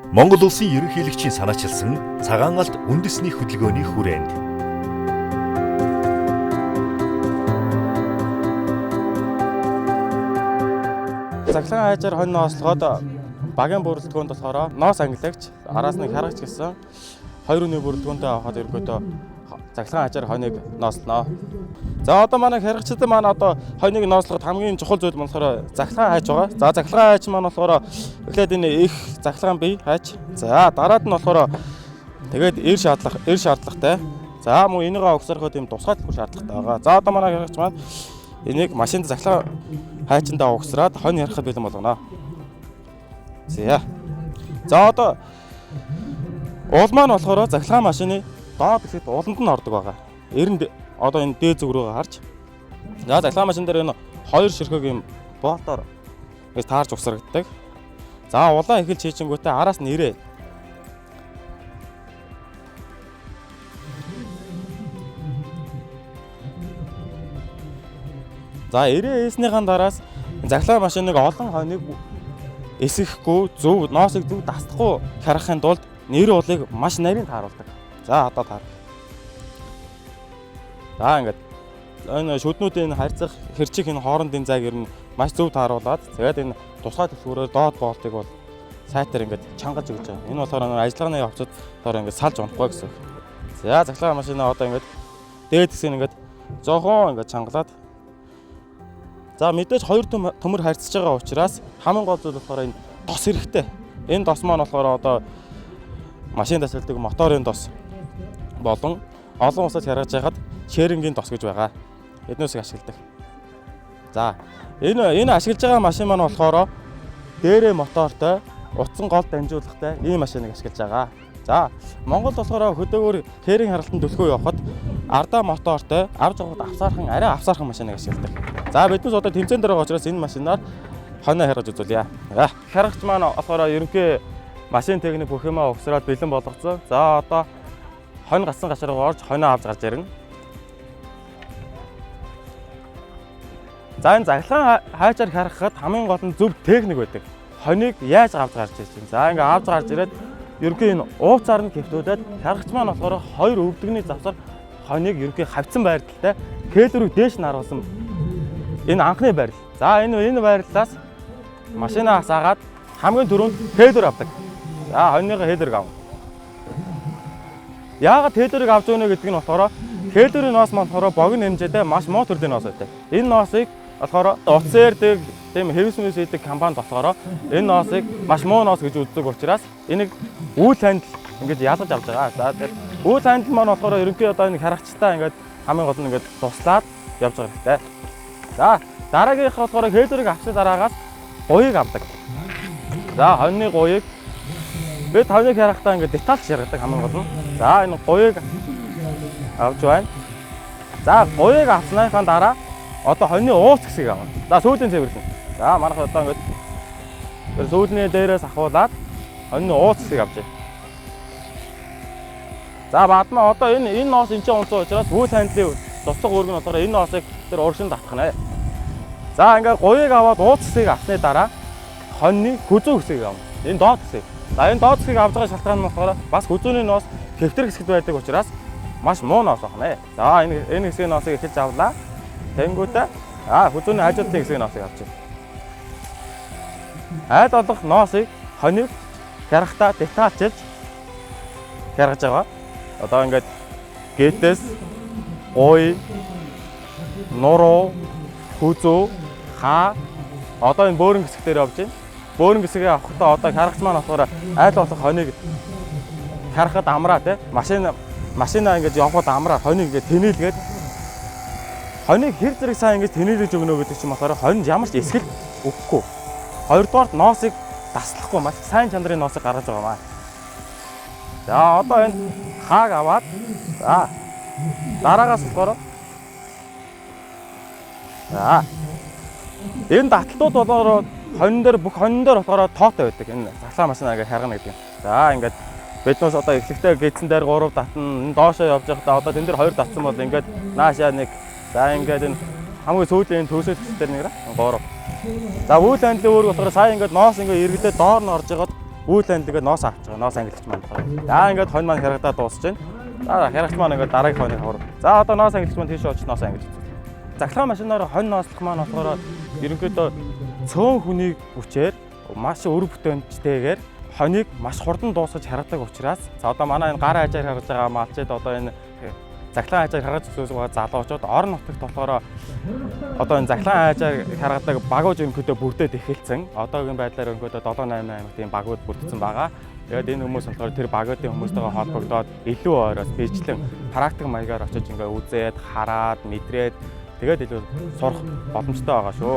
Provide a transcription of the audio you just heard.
Монгол Улсын ерөнхийлөгчийн санаачилсан цагаан алт үндэсний хөдөлгөөний хүрээнд Захлагын хайжаар хонь нослоход багийн бүрэлдэхүүнд болохоор ноос ангилагч, араас нь харагч гэсэн 2 өдрийн бүрэлдэхүүнтэй авахад ерөөдөө захлагын хайжаар хоньыг нослоно. За одоо манай харагчид маань одоо хоньыг нослоход хамгийн чухал зүйл болохоор захлагын хайж байгаа. За захлагын хайж маань болохоор эхлээд энэ их захлагын бие хайж. За дараад нь болохоор тэгээд эр шаардлагатай. За мөн энийгээ огсороход юм тусгай төлбөр шаардлагатай байгаа. За одоо манай харагч маань энийг машинд захлаа хайчиндаа угсраад хонь ярахад бэлэн болгоно. За одоо уул маань болохоор захлагын машины доод хэсэгт ууланд нь ордог байгаа. Эрэнд одоо энэ дээд зүг рүү харж. За захлагын машин дээр энэ 2 ширхэг юм болтоор ингэж таарж угсрагддаг. За улаан эхэлж хийчингүүтээ араас нь ирээ. За ирээ ээснийхэн дараас захлагын машиныг олон хоньыг эсэхгүй зөв ноосыг зөв дасдахгүй харахын тулд нэр уулыг маш нарийн тааруулдаг. За одоо таар. За ингээд энэ шүднүүдийн харьцах хэрчиг энэ хоорондын зайг ер нь маш зөв тааруулаад тэгээд энэ тусгай төлбөрөөр доод болтыг бол сайтар ингээд чангаж өгч байгаа. Энэ болохоор ажиллагааны явцад доор ингээд салж унахгүй гэсэн. За захлагын машинаа одоо ингээд дээд хэсэг ингээд зоохон ингээд чангалаад. За мэдээж 2 төмөр харьцаж байгаа учраас хамгийн гол зүйл болохоор энэ дос хэрэгтэй. Энэ дос маань болохоор одоо машин тасалдаг моторын дос болон олон усад харгаж байхад шерингийн дос гэж байгаа. Эднээс ашигладаг. За энэ ашиглаж байгаа машин маань болохоор дээрээ мотортой, утсан гол дамжуулагтай ийм машиныг ашиглаж байгаа. За Монгол болохоор хөдөөгөр хээрийн харалтанд төлхөө явахад ардаа мотортой авч явахад арай авсаархан машиныг ашигладаг. За биднес одоо тэмцээн дээр байгаа учраас энэ машинаар хоньоо харгаж үзүүлье. Харагч маань болохоор ерөнхий машин техник бүх юмаа угсраад бэлэн болгоцсон. За одоо хонь гасан гашаар орж хоньоо авч гарч ирнэ. За энэ захлагын хайжаар харахад хамгийн гол нь зөв техник байдаг. Хоньыг яаж авч гарч ирж байна. За ингээ авч гарч ирээд ерөнхий энэ ууцаар нь хэвтүүлээд харагч маань болохоор 2 өвдөгний завсар хоньыг ерөнхий хавцсан байрталтай кейлрүү дээш нь харуулсан. Энэ анхны байрал. За энэ байрлалаас машинаа хасаагаад хамгийн түрүүнд тээлэр авдаг. За хоньныхоо тээлэрийг авна. Яагаад тээлэрийг авч өгнө гэдэг нь болохоор тээлэрийн ноос маань болохоор богино хэмжээтэй маш муу төрлийн ноос байдаг. Энэ ноосыг болохоор утсаардаг тийм хэвсмэс хийдэг компанид болохоор энэ ноосыг маш муу ноос гэж үздэг учраас энийг үйл хандл ингэж ялгаж авч байгаа. За тэгээд үйл хандл маань болохоор ерөнхий одоо энэ харагчтай ингэж хамгийн гол нь ингэж туслаад явж байгаа хэрэгтэй. За дараагийнх болохоор хээлэрийг авсан дараагаас гуйг авдаг. За хоньны гуйг бид хоньыг харахтаа ингээд детальч яргадаг хамгийн гол нь. За энэ гуйг авч байна. За гуйг авсныхаа дараа одоо хоньны ууц хэсгийг авна. За сүүлийн цэвэрлэн. За манайх одоо ингээд сүүлний дээрээс ахуулаад хоньны ууц хэсгийг авч байна. За бадмаа одоо энэ ноос энэ ч унцсан учраас үйл хандлын туслах үүрэг нь болохоор энэ ноосыг тэр урагшин татхна. За ингээд гуйг аваад ууц хэсгийг авсны дараа хоньны хүзүү хэсгийг авна. Энэ доод хэсэг. За энэ доод хэсгийг авч байгаа шалтгаан нь болохоор бас хүзүүний ноос хэвтэр хэсэгт байдаг учраас маш муу ноос байна. За энэ хэсгийн ноосыг эхэлж авлаа. Тэнгүүтээ хүзүүний хажуудлын хэсгийн ноосыг авч байна. Айл болох ноосыг хоньыг харахтаа детальчилж харгаж байгаа. Одоо ингээд гэтээс гуй, нуруу, хүзүү, хаа одоо энэ бөөрийн хэсэг дээр явж байна. Бөөрийн хэсгийг авахдаа одоо харагч маань болохоор айл болох хоньыг харахад амраа те машинаа ингэж явхад амраа хоньыг ингэж тэнэлгээд хоньыг хэр зэрэг сайн ингэж тэнэлж өгнө гэдэг чинь болохоор хонь ямар ч эсгэл өгөхгүй. Хоёрдугаар ноосыг таслахгүй маш сайн чанарын ноосыг гаргаж байгаа маа. За одоо энэ хааг аваад за дараагаас болохоор за энэ датлууд болохоор бүх хонь дээр болохоор тоотой байдаг. Энэ захлагын машинаа ингэ харгана гэдэг. За ингээд биднээс одоо эхлэхдээ гидсэн дээр 3 татна, доошоо явж байхдаа одоо тэн дээр 2 татсан бол ингээд наашаа 1. За ингээд энэ хамгийн сүүлийн төсөл дээр нэг 3. За үйл хандлын үүрэг болохоор сая ингээд ноос ингээд эргэлдээ доор нь орж байгаад Үйл анилгээд ноос авч байгаа. Ноос ангилч маань болохоор. За ингээд хонь маань харагдаад дуусч байна. За харагч маань ингээд дараагийн хоныг хавар. За одоо ноос ангилч маань тийш очиж ноос ангилж. Захлаа машинаар хонь nooслох маань болохоор ерөнхийдөө цөөн хүний хүчээр маш өр бүтээмжтэйгээр хоныг маш хурдан дуусгаж харгадаг учраас за одоо манай энэ гар хажаар харж байгаа малчид одоо энэ захлаа хажаар харгаж өсөж байгаа залуучууд орон нутагт болохоор одоо энэ захлаа хажаар харгадаг багууж ерөнхийдөө бүрдээд эхэлсэн. Одоогийн байдлаар ерөнхийдөө 7-8 аймаг тийм багууд бүрдсэн байгаа. Тэгээд энэ хүмүүс болохоор тэр багуудын хүмүүстэйгээ холбогдоод илүү ойроос бичлэн практик маягаар очиж ингээ үзээд, хараад, мэдрээд тэгээд илүү сурах боломжтой байгаа шүү.